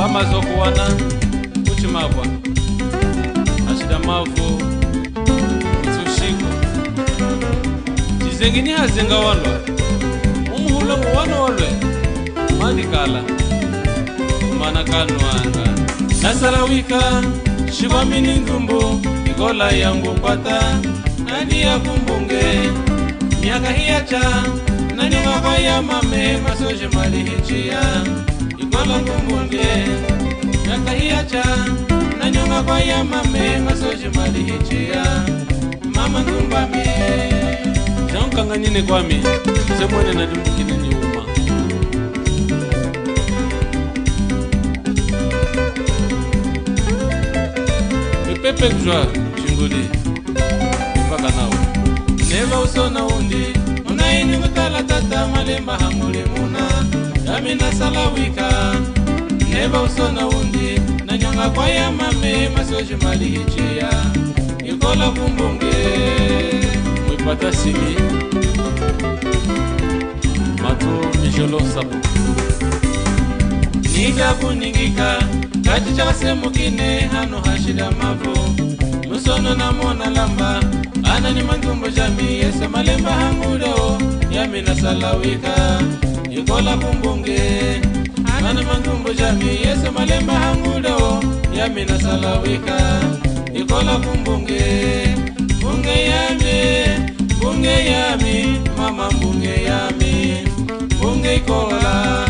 Amazokuwana uchimabwa ashida mavu tsushiko jizengini hazenga walwa umuhula muwana walwe mandikala mana kanwanga nasalawika shibamini ndumbu ikola yangu pata nani ya kumbunge miaka hiacha nani ngaba ya mame masoje mali hichia ikola kumbunge miaka hiacha nani ngaba ya mame masoje mali hichia mama ngumbami jankanganyine kwami semone na dumbukine ni uma pepe kujwa chinguli mpaka nao neva usona undi unaini kutala tata malemba hamuli muna yamina salawika neva usona undi na nyonga kwa ya mame masoji mali hichia ikola kumbunge mwipata simi matu mijolo sabu nika kuningika kati chase mukine hano hashida mavu musono na mona lamba ana ni mangumbo jami yese malemba hangudo yamina salawika ikola kumbunge ana ni mangumbo jami yese malemba hangudo yamina salawika ikola kumbunge bunge yami mama bunge yami bunge ikola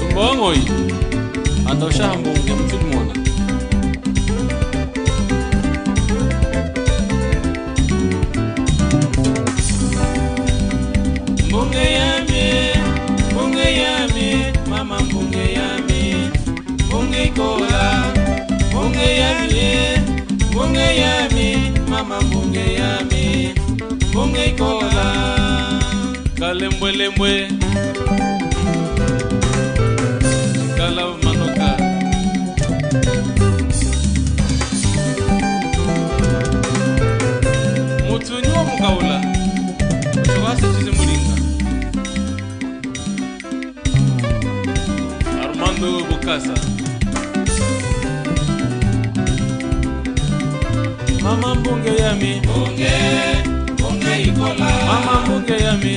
tumbongoi atosha hambunge mtudumona bunge yami mama bunge yami bunge ikola bunge yami mama bunge yami bunge ikola kalembwe kala manoka mutunyo mukaula chwase chizimulinga Armando Bukasa mama bunge yami bunge ikola mama bunge yami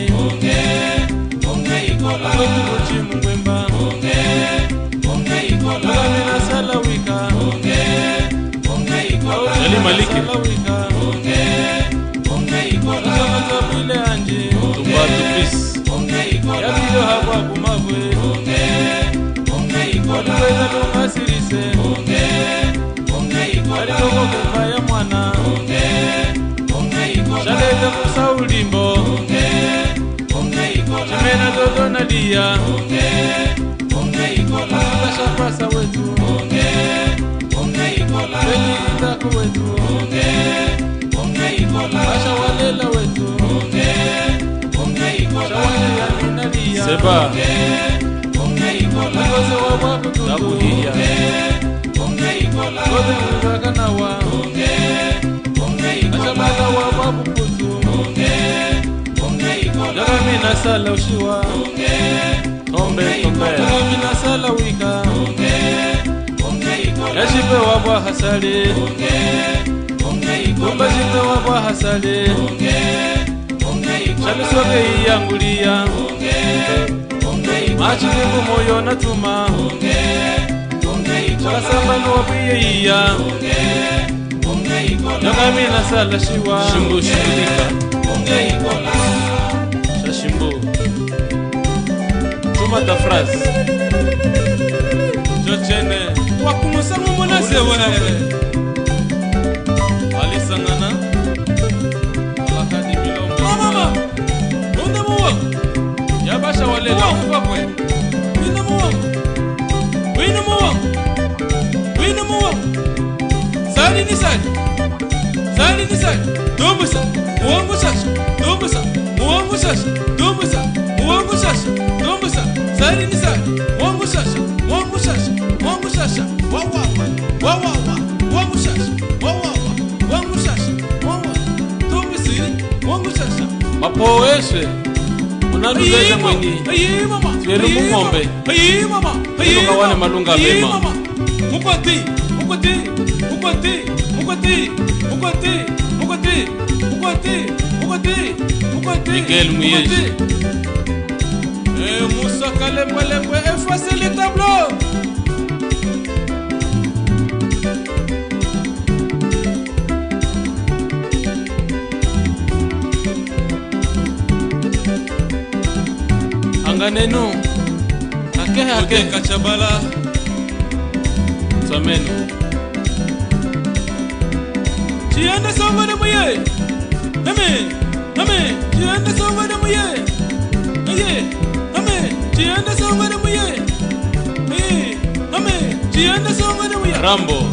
bunge ikola kuchi mungwemba bunge ikola mina salawika bunge ikola Jali Maliki bunge ikola Zama bile anje tumbatu peace bunge ikola yabiyo habwa kumavwe bunge ikola weza lumasirise bunge ikola alitoka kufaya mwana bunge ikola shalete kusa ulimbo bunge ikola chimena dodo na dia bunge ikola shapasa wetu bunge ikola beni itako wetu bunge ikola asha walela wetu bunge ikola shawani ya ninalia seba bunge ikola koze wa wapu tabuhia bunge ikola koze muzaka na wa bunge ikola asha bada wa wapu putu bunge ikola jaga mina sala ushiwa Tombe mina sala wika yashipe wabwa hasali kumba shipe wabwa hasali shalisoke iyangulia machilimbu moyo natuma shalasambanu wabuye iya Jaga mina sala shiwa Shimbu shimulika Shashimbu Chumata fraz Jochene Wakumusa mumuna sewa Alisangana Alakadi milombo Mama Unde muwa Yabasha walela Upapwe Wina muwa Wina muwa Wina muwa Sali ni sali Sali ni sali Dumbusa Muwangu shasha Dumbusa Muwangu shasha Dumbusa Muwangu shasha Dumbusa Sali ni sali Muwangu shasha Muwangu shasha Muwangu shasha Wawawa Wawawa Muwangu shasha Wawawa Muwangu shasha Wawawa Dumbusiri Muwangu shasha Mapoeshe Unandu zeze mwengi. Tielu mungombe. Ilunga wane malunga bema. Mukwati. Miguel Muyeji. Moussa Kalembe, effacez les tableaux. Anganeno. Hake. Kachabala. Sameno. Tiende songo de muye. Ame. Tiende songo de muye. Tiende songo de muye. Tiende songo de muye. Rambo.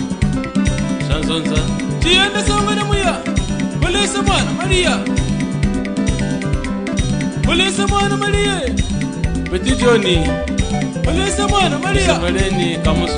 Chansonza. Tiende songo de muye. Polisi mwana Maria. Petit Johnny. Polisi mwana Maria. Sabaleni Kamusu.